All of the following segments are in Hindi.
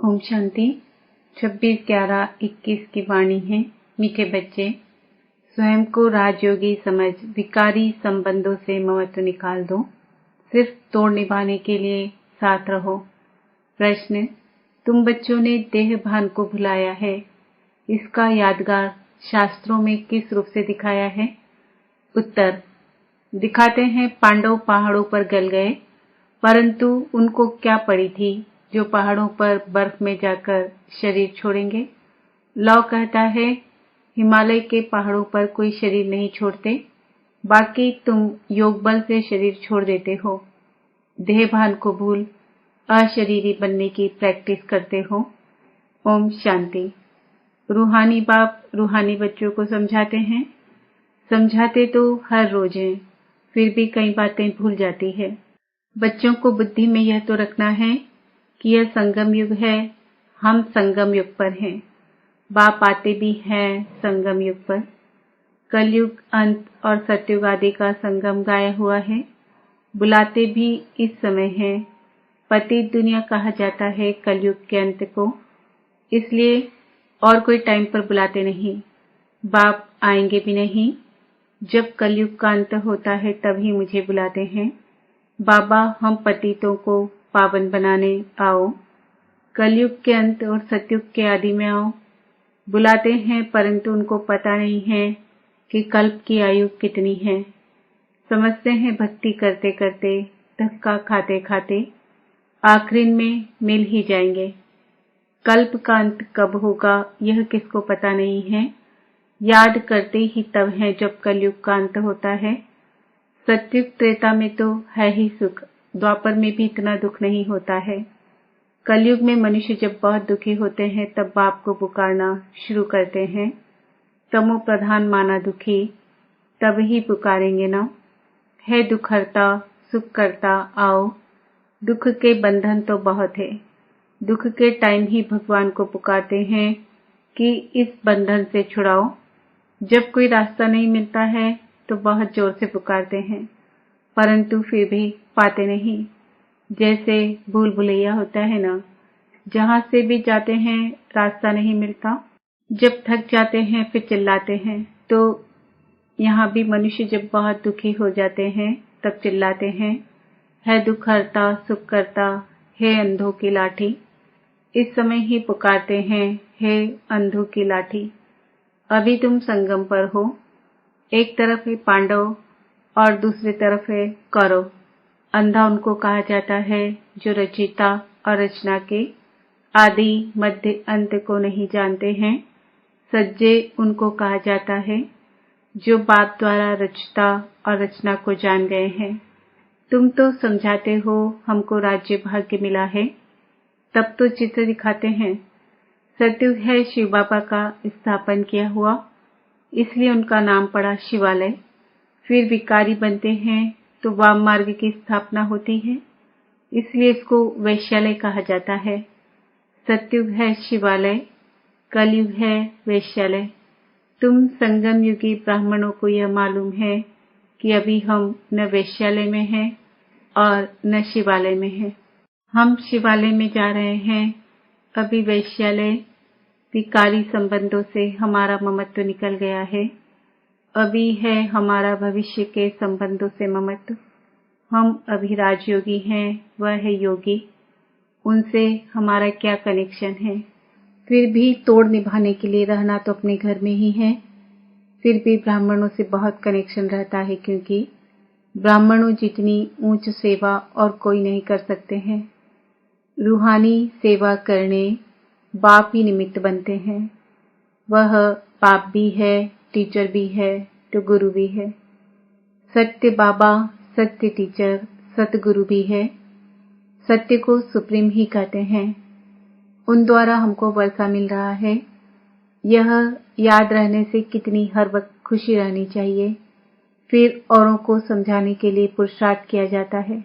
ओम शांति। 26/11/21 की वाणी है। मीठे बच्चे, स्वयं को राजयोगी समझ विकारी संबंधों से ममत्व निकाल दो। सिर्फ तोड़ निभाने के लिए साथ रहो। प्रश्न: तुम बच्चों ने देह भान को भुलाया है, इसका यादगार शास्त्रों में किस रूप से दिखाया है? उत्तर: दिखाते हैं पांडव पहाड़ों पर गल गए, परंतु उनको क्या पड़ी थी जो पहाड़ों पर बर्फ में जाकर शरीर छोड़ेंगे। लौ कहता है हिमालय के पहाड़ों पर कोई शरीर नहीं छोड़ते, बाकी तुम योग बल से शरीर छोड़ देते हो। देह भान को भूल अशरीरी बनने की प्रैक्टिस करते हो। ओम शांति। रूहानी बाप रूहानी बच्चों को समझाते हैं। समझाते तो हर रोज हैं, फिर भी कई बातें भूल जाती है। बच्चों को बुद्धि में यह तो रखना है कि यह संगम युग है, हम संगम युग पर हैं। बाप आते भी हैं संगम युग पर। कलयुग अंत और सतयुग आदि का संगम गाया हुआ है। बुलाते भी इस समय है। पतित दुनिया कहा जाता है कलयुग के अंत को, इसलिए और कोई टाइम पर बुलाते नहीं। बाप आएंगे भी नहीं। जब कलयुग का अंत होता है तभी मुझे बुलाते हैं। बाबा हम पतितों को पावन बनाने आओ। कलयुग के अंत और सतयुग के आदि में आओ। बुलाते हैं परंतु उनको पता नहीं है कि कल्प की आयु कितनी है। समझते हैं भक्ति करते करते, धक्का खाते खाते आखिरी में मिल ही जाएंगे। कल्प का अंत कब होगा यह किसको पता नहीं है। याद करते ही तब है जब कलयुग का अंत होता है। सतयुग त्रेता में तो है ही सुख, द्वापर में भी इतना दुख नहीं होता है। कलयुग में मनुष्य जब बहुत दुखी होते हैं तब बाप को पुकारना शुरू करते हैं। तमो प्रधान माना दुखी, तब ही पुकारेंगे ना। है दुख हरता सुख करता आओ। दुख के बंधन तो बहुत है। दुख के टाइम ही भगवान को पुकारते हैं कि इस बंधन से छुड़ाओ। जब कोई रास्ता नहीं मिलता है तो बहुत जोर से पुकारते हैं, परंतु फिर भी पाते नहीं। जैसे भूल भुलैया होता है ना, जहां से भी जाते हैं रास्ता नहीं मिलता। जब थक जाते हैं फिर चिल्लाते हैं। तो यहाँ भी मनुष्य जब बहुत दुखी हो जाते हैं तब चिल्लाते हैं, है दुख हरता सुख करता, हे अंधों की लाठी। इस समय ही पुकारते हैं, हे अंधों की लाठी। अभी तुम संगम पर हो। एक तरफ है पांडव और दूसरी तरफ है कौरव। अंधा उनको कहा जाता है जो रचयिता और रचना के आदि मध्य अंत को नहीं जानते हैं। सज्जे उनको कहा जाता है जो बाप द्वारा रचता और रचना को जान गए हैं। तुम तो समझाते हो हमको राज्य भाग्य मिला है, तब तो चित्र दिखाते हैं। सतयुग है शिव बाबा का स्थापन किया हुआ, इसलिए उनका नाम पड़ा शिवालय। फिर विकारी बनते हैं तो वाम मार्ग की स्थापना होती है, इसलिए इसको वैश्यालय कहा जाता है। सतयुग है शिवालय, कलयुग है वैश्यालय। तुम संगम युगी ब्राह्मणों को यह मालूम है कि अभी हम न वैश्यालय में हैं और न शिवालय में हैं। हम शिवालय में जा रहे हैं, अभी वैश्यालय विकारी संबंधों से हमारा ममत्व निकल गया है। अभी है हमारा भविष्य के संबंधों से ममत्व। हम अभी राजयोगी हैं, वह है योगी, उनसे हमारा क्या कनेक्शन है। फिर भी तोड़ निभाने के लिए रहना तो अपने घर में ही है। फिर भी ब्राह्मणों से बहुत कनेक्शन रहता है, क्योंकि ब्राह्मणों जितनी ऊंच सेवा और कोई नहीं कर सकते हैं। रूहानी सेवा करने बाप ही निमित्त बनते हैं। वह बाप भी है, टीचर भी है, तो गुरु भी है। सत्य बाबा, सत्य टीचर, सतगुरु भी है। सत्य को सुप्रीम ही कहते हैं। उन द्वारा हमको वर्षा मिल रहा है। यह याद रहने से कितनी हर वक्त खुशी रहनी चाहिए। फिर औरों को समझाने के लिए पुरुषार्थ किया जाता है।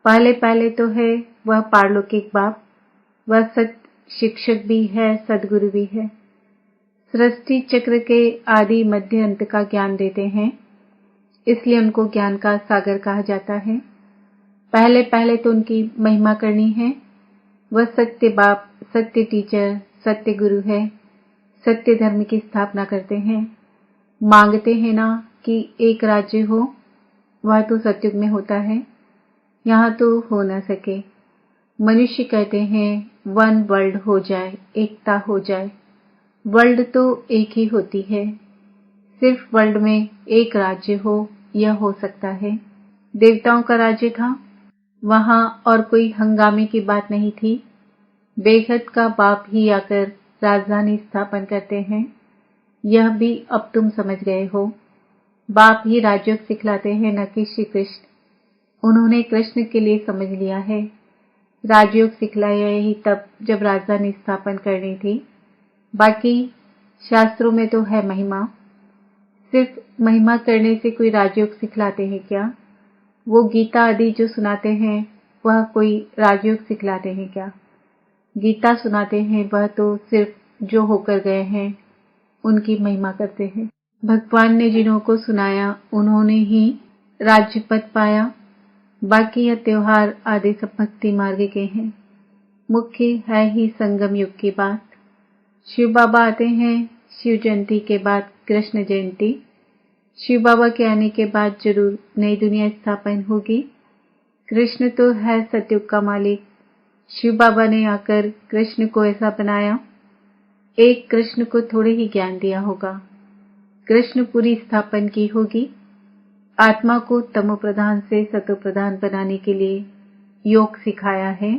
पहले पहले तो है वह पारलौकिक बाप, वह सत्य शिक्षक भी है, सदगुरु भी है। सृष्टि चक्र के आदि मध्य अंत का ज्ञान देते हैं, इसलिए उनको ज्ञान का सागर कहा जाता है। पहले पहले तो उनकी महिमा करनी है, वह सत्य बाप, सत्य टीचर, सत्य गुरु है। सत्य धर्म की स्थापना करते हैं। मांगते हैं ना कि एक राज्य हो, वह तो सतयुग में होता है, यहाँ तो हो न सके। मनुष्य कहते हैं वन वर्ल्ड हो जाए, एकता हो जाए। वर्ल्ड तो एक ही होती है, सिर्फ वर्ल्ड में एक राज्य हो, यह हो सकता है। देवताओं का राज्य था, वहां और कोई हंगामे की बात नहीं थी। बेहद का बाप ही आकर राजधानी स्थापन करते हैं, यह भी अब तुम समझ गए हो। बाप ही राजयोग सिखलाते हैं, न कि श्री कृष्ण। उन्होंने कृष्ण के लिए समझ लिया है। राजयोग सिखलाया ही तब जब राजधानी स्थापन करनी थी। बाकी शास्त्रों में तो है महिमा। सिर्फ महिमा करने से कोई राजयोग सिखलाते हैं क्या? वो गीता आदि जो सुनाते हैं वह कोई राजयोग सिखलाते हैं क्या? गीता सुनाते हैं वह तो सिर्फ जो होकर गए हैं उनकी महिमा करते हैं। भगवान ने जिन्हों को सुनाया उन्होंने ही राज्य पद पाया। बाकी यह त्योहार आदि सब भक्ति मार्ग के हैं। मुख्य है ही संगम युग की बात। शिव बाबा आते हैं, शिव जयंती के बाद कृष्ण जयंती। शिव बाबा के आने के बाद जरूर नई दुनिया स्थापन होगी। कृष्ण तो है सतयुग का मालिक। शिव बाबा ने आकर कृष्ण को ऐसा बनाया। एक कृष्ण को थोड़े ही ज्ञान दिया होगा, कृष्ण पूरी स्थापन की होगी। आत्मा को तमो प्रधान से सतो प्रधान बनाने के लिए योग सिखाया है।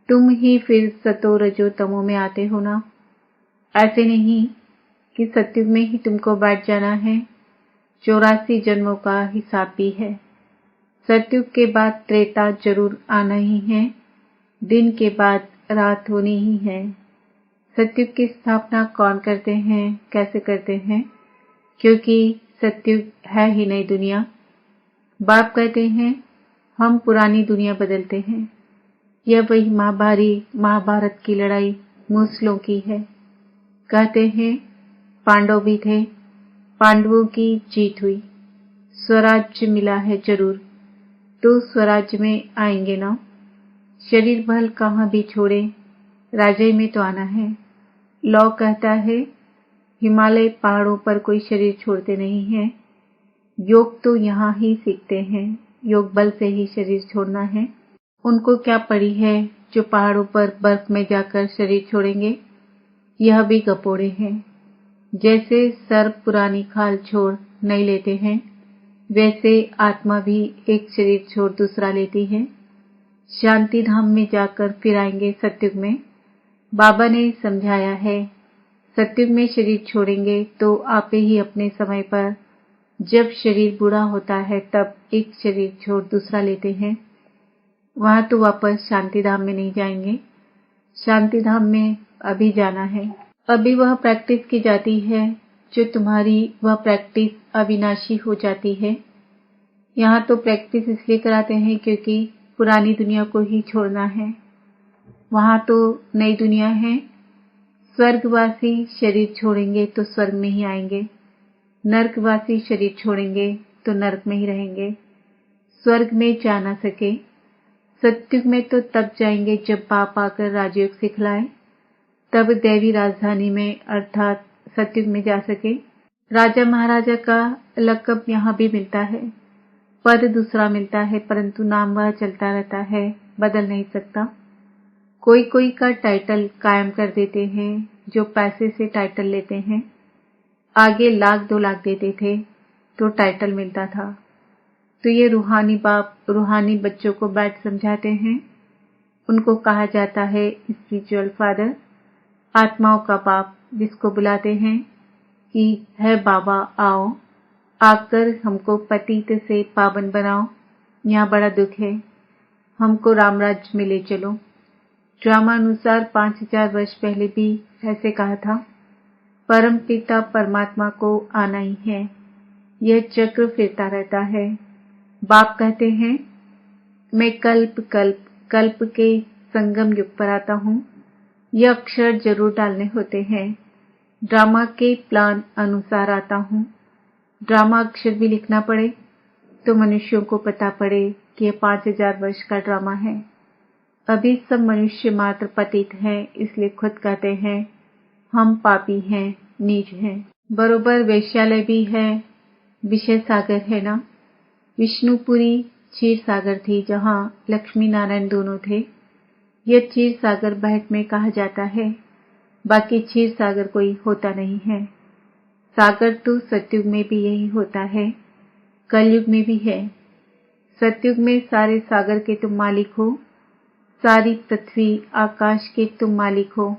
तुम ही फिर सतो रजो तमो में आते हो ना। ऐसे नहीं कि सतयुग में ही तुमको बैठ जाना है। 84 जन्मों का हिसाब भी है। सतयुग के बाद त्रेता जरूर आना ही है। दिन के बाद रात होनी ही है। सतयुग की स्थापना कौन करते हैं, कैसे करते हैं? क्योंकि सतयुग है ही नई दुनिया। बाप कहते हैं हम पुरानी दुनिया बदलते हैं। यह वही महाभारत की लड़ाई मूसलों की है। कहते हैं पांडव भी थे, पांडवों की जीत हुई, स्वराज्य मिला है जरूर, तो स्वराज्य में आएंगे ना। शरीर भल कहाँ भी छोड़े, राजय में तो आना है। लौ कहता है हिमालय पहाड़ों पर कोई शरीर छोड़ते नहीं है। योग तो यहाँ ही सीखते हैं, योग बल से ही शरीर छोड़ना है। उनको क्या पड़ी है जो पहाड़ों पर बर्फ में जाकर शरीर छोड़ेंगे? यह भी गपोड़े हैं। जैसे सर्प पुरानी खाल छोड़ नहीं लेते हैं, वैसे आत्मा भी एक शरीर छोड़ दूसरा लेती है। शांति धाम में जाकर फिर आएंगे सतयुग में। बाबा ने समझाया है सतयुग में शरीर छोड़ेंगे तो आप ही अपने समय पर, जब शरीर बूढ़ा होता है तब एक शरीर छोड़ दूसरा लेते हैं। वहां तो वापस शांति धाम में नहीं जाएंगे। शांति धाम में अभी जाना है। अभी वह प्रैक्टिस की जाती है जो तुम्हारी वह प्रैक्टिस अविनाशी हो जाती है। यहाँ तो प्रैक्टिस इसलिए कराते हैं क्योंकि पुरानी दुनिया को ही छोड़ना है। वहां तो नई दुनिया है। स्वर्गवासी शरीर छोड़ेंगे तो स्वर्ग में ही आएंगे, नरकवासी शरीर छोड़ेंगे तो नरक में ही रहेंगे, स्वर्ग में जा ना सके। सतयुग में तो तब जाएंगे जब बाप आकर राजयोग सिखलाए, तब दैवी राजधानी में अर्थात सतयुग में जा सके। राजा महाराजा का लक़ब यहाँ भी मिलता है, पद दूसरा मिलता है, परंतु नाम वह चलता रहता है, बदल नहीं सकता। कोई कोई का टाइटल कायम कर देते हैं जो पैसे से टाइटल लेते हैं। आगे 1,00,000 2,00,000 देते थे तो टाइटल मिलता था। तो ये रूहानी बाप रूहानी बच्चों को बैठ समझाते हैं। उनको कहा जाता है स्पिरिचुअल फादर, आत्माओं का बाप, जिसको बुलाते हैं कि है बाबा आओ, आकर हमको पतित से पावन बनाओ, यहाँ बड़ा दुख है, हमको रामराज्य में ले चलो। ड्रामा अनुसार 5000 वर्ष पहले भी ऐसे कहा था। परम पिता परमात्मा को आना ही है। यह चक्र फिरता रहता है। बाप कहते हैं मैं कल्प कल्प कल्प के संगम युग पर आता हूँ। यह अक्षर जरूर डालने होते हैं। ड्रामा के प्लान अनुसार आता हूँ। ड्रामा अक्षर भी लिखना पड़े तो मनुष्यों को पता पड़े कि यह 5000 वर्ष का ड्रामा है। अभी सब मनुष्य मात्र पतित हैं, इसलिए खुद कहते हैं हम पापी हैं, नीच हैं। बरोबर वेश्यालय भी है, विषय सागर है ना। विष्णुपुरी क्षीर सागर थी जहाँ लक्ष्मी नारायण दोनों थे। यह क्षीर सागर बैठ में कहा जाता है, बाकी क्षीर सागर कोई होता नहीं है। सागर तो सतयुग में भी यही होता है, कलयुग में भी है। सतयुग में सारे सागर के तुम मालिक हो, सारी पृथ्वी आकाश के तुम मालिक हो।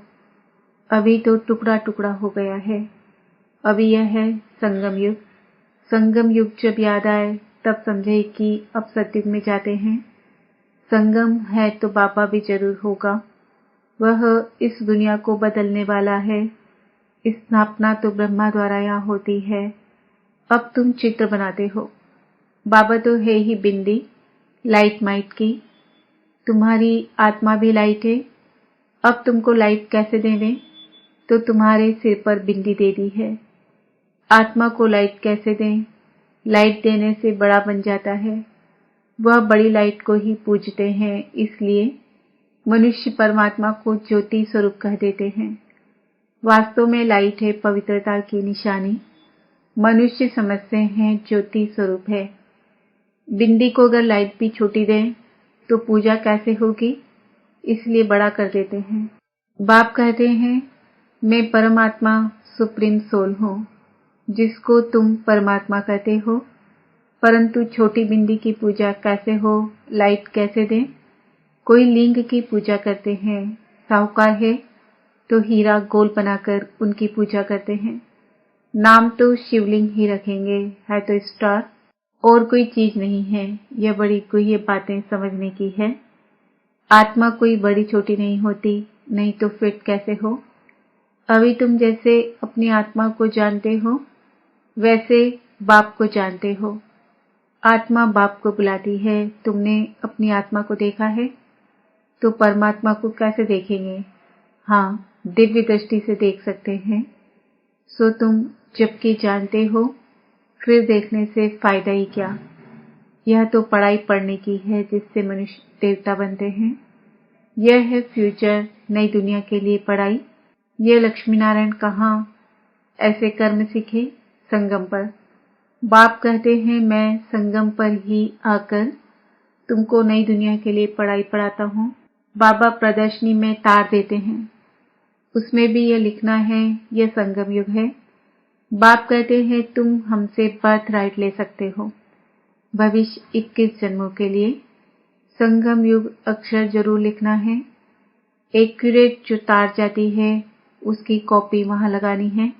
अभी तो टुकड़ा टुकड़ा हो गया है। अभी यह है संगम युग। संगम युग जब याद आए तब समझे कि अब सतयुग में जाते हैं। संगम है तो बाबा भी जरूर होगा। वह इस दुनिया को बदलने वाला है। स्थापना तो ब्रह्मा द्वारा यहाँ होती है। अब तुम चित्र बनाते हो। बाबा तो है ही बिंदी, लाइट माइट की। तुम्हारी आत्मा भी लाइट है। अब तुमको लाइट कैसे देवें? तो तुम्हारे सिर पर बिंदी दे दी है। आत्मा को लाइट कैसे दें? लाइट देने से बड़ा बन जाता है। वह बड़ी लाइट को ही पूजते हैं, इसलिए मनुष्य परमात्मा को ज्योति स्वरूप कह देते हैं। वास्तव में लाइट है पवित्रता की निशानी। मनुष्य समझते हैं ज्योति स्वरूप है। बिंदी को अगर लाइट भी छोटी दें तो पूजा कैसे होगी, इसलिए बड़ा कर देते हैं। बाप कहते हैं मैं परमात्मा सुप्रीम सोल हूँ, जिसको तुम परमात्मा कहते हो। परंतु छोटी बिंदी की पूजा कैसे हो, लाइट कैसे दें? कोई लिंग की पूजा करते हैं। साहूकार है तो हीरा गोल बनाकर उनकी पूजा करते हैं। नाम तो शिवलिंग ही रखेंगे, है तो स्टार, और कोई चीज नहीं है। यह बड़ी गुह्य बातें समझने की है। आत्मा कोई बड़ी छोटी नहीं होती, नहीं तो फिट कैसे हो। अभी तुम जैसे अपनी आत्मा को जानते हो, वैसे बाप को जानते हो। आत्मा बाप को बुलाती है। तुमने अपनी आत्मा को देखा है तो परमात्मा को कैसे देखेंगे? हाँ, दिव्य दृष्टि से देख सकते हैं। सो तुम जबकि जानते हो, फिर देखने से फायदा ही क्या। यह तो पढ़ाई पढ़ने की है जिससे मनुष्य देवता बनते हैं। यह है फ्यूचर, नई दुनिया के लिए पढ़ाई। यह लक्ष्मी नारायण कहाँ ऐसे कर्म सीखे? संगम पर। बाप कहते हैं मैं संगम पर ही आकर तुमको नई दुनिया के लिए पढ़ाई पढ़ाता हूँ। बाबा प्रदर्शनी में तार देते हैं, उसमें भी यह लिखना है यह संगम युग है। बाप कहते हैं तुम हमसे बर्थ राइट ले सकते हो भविष्य 21 जन्मों के लिए। संगम युग अक्षर जरूर लिखना है। एक्यूरेट जो तार जाती है उसकी कॉपी वहां लगानी है।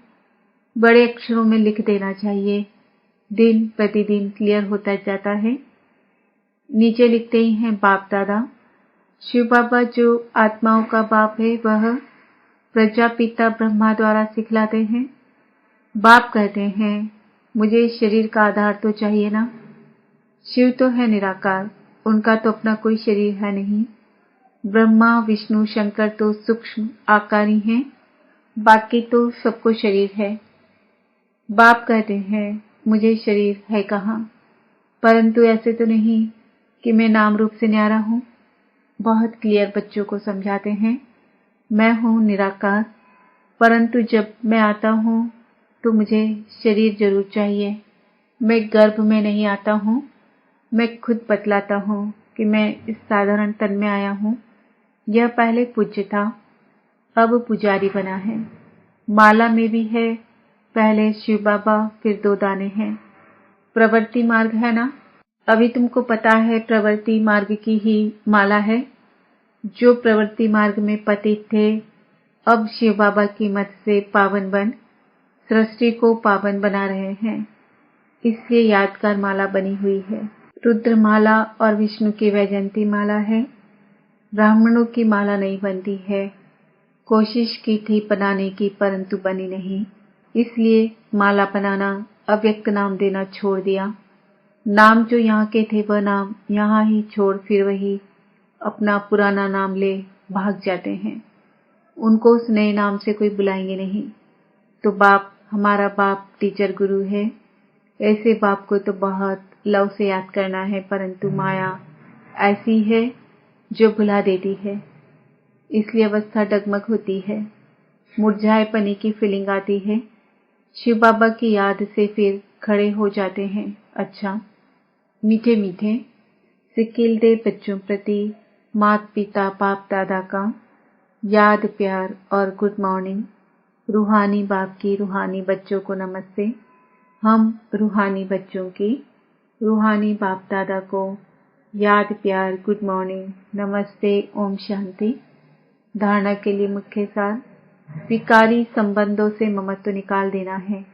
बड़े अक्षरों में लिख देना चाहिए। दिन प्रतिदिन क्लियर होता जाता है। नीचे लिखते ही हैं बाप दादा। शिव बाबा जो आत्माओं का बाप है वह प्रजापिता ब्रह्मा द्वारा सिखलाते हैं। बाप कहते हैं मुझे शरीर का आधार तो चाहिए ना। शिव तो है निराकार, उनका तो अपना कोई शरीर है नहीं। ब्रह्मा विष्णु शंकर तो सूक्ष्म आकारी हैं, बाकी तो सबको शरीर है। बाप कहते हैं मुझे शरीर है कहाँ, परंतु ऐसे तो नहीं कि मैं नाम रूप से न्यारा हूँ। बहुत क्लियर बच्चों को समझाते हैं मैं हूँ निराकार, परंतु जब मैं आता हूँ तो मुझे शरीर जरूर चाहिए। मैं गर्भ में नहीं आता हूँ। मैं खुद बतलाता हूँ कि मैं इस साधारण तन में आया हूँ। यह पहले पूज्य था, अब पुजारी बना है। माला में भी है, पहले शिव बाबा फिर 2 दाने हैं। प्रवृत्ति मार्ग है ना। अभी तुमको पता है प्रवृत्ति मार्ग की ही माला है। जो प्रवृत्ति मार्ग में पतित थे अब शिव बाबा की मत से पावन बन सृष्टि को पावन बना रहे हैं, इसलिए यादगार माला बनी हुई है। रुद्र माला और विष्णु की वैजयंती माला है। ब्राह्मणों की माला नहीं बनती है। कोशिश की थी बनाने की परंतु बनी नहीं, इसलिए माला बनाना अव्यक्त नाम देना छोड़ दिया। नाम जो यहाँ के थे वह नाम यहाँ ही छोड़ फिर वही अपना पुराना नाम ले भाग जाते हैं। उनको उस नए नाम से कोई बुलाएंगे नहीं। तो बाप हमारा बाप टीचर गुरु है। ऐसे बाप को तो बहुत लव से याद करना है, परंतु माया ऐसी है जो भुला देती है, इसलिए अवस्था डगमग होती है, मुरझाए पनी की फीलिंग आती है। शिव बाबा की याद से फिर खड़े हो जाते हैं। अच्छा, मीठे मीठे सिक्किल दे बच्चों प्रति माता पिता बाप दादा का याद प्यार और गुड मॉर्निंग। रूहानी बाप की रूहानी बच्चों को नमस्ते। हम रूहानी बच्चों की रूहानी बाप दादा को याद प्यार गुड मॉर्निंग नमस्ते ओम शांति। धारणा के लिए मुख्य सार, विकारी संबंधों से ममत्व निकाल देना है,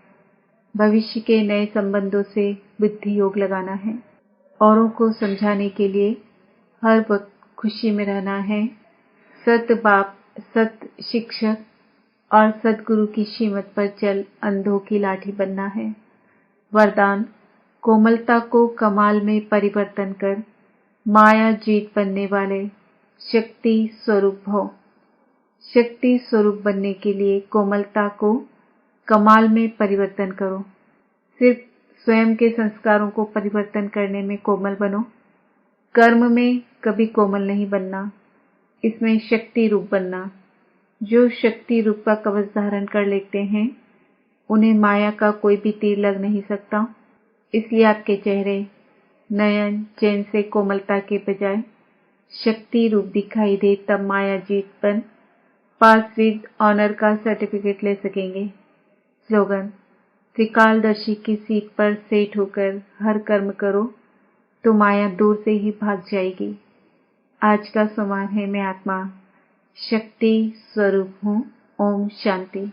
भविष्य के नए संबंधों से बुद्धि योग लगाना है, औरों को समझाने के लिए हर वक्त खुशी में रहना है, सत बाप सत शिक्षक और सदगुरु की श्रीमत पर चल अंधों की लाठी बनना है। वरदान, कोमलता को कमाल में परिवर्तन कर माया जीत बनने वाले शक्ति स्वरूप हो। शक्ति स्वरूप बनने के लिए कोमलता को कमाल में परिवर्तन करो। सिर्फ स्वयं के संस्कारों को परिवर्तन करने में कोमल बनो, कर्म में कभी कोमल नहीं बनना, इसमें शक्ति रूप बनना। जो शक्ति रूप का कवच धारण कर लेते हैं, उन्हें माया का कोई भी तीर लग नहीं सकता। इसलिए आपके चेहरे नयन चैन से कोमलता के बजाय शक्ति रूप दिखाई दे, तब माया जीत बन पास विद ऑनर का सर्टिफिकेट ले सकेंगे। स्लोगन, त्रिकालदर्शी की सीट पर सेट होकर हर कर्म करो तो माया दूर से ही भाग जाएगी। आज का सम्मान है, मैं आत्मा शक्ति स्वरूप हूँ। ओम शांति।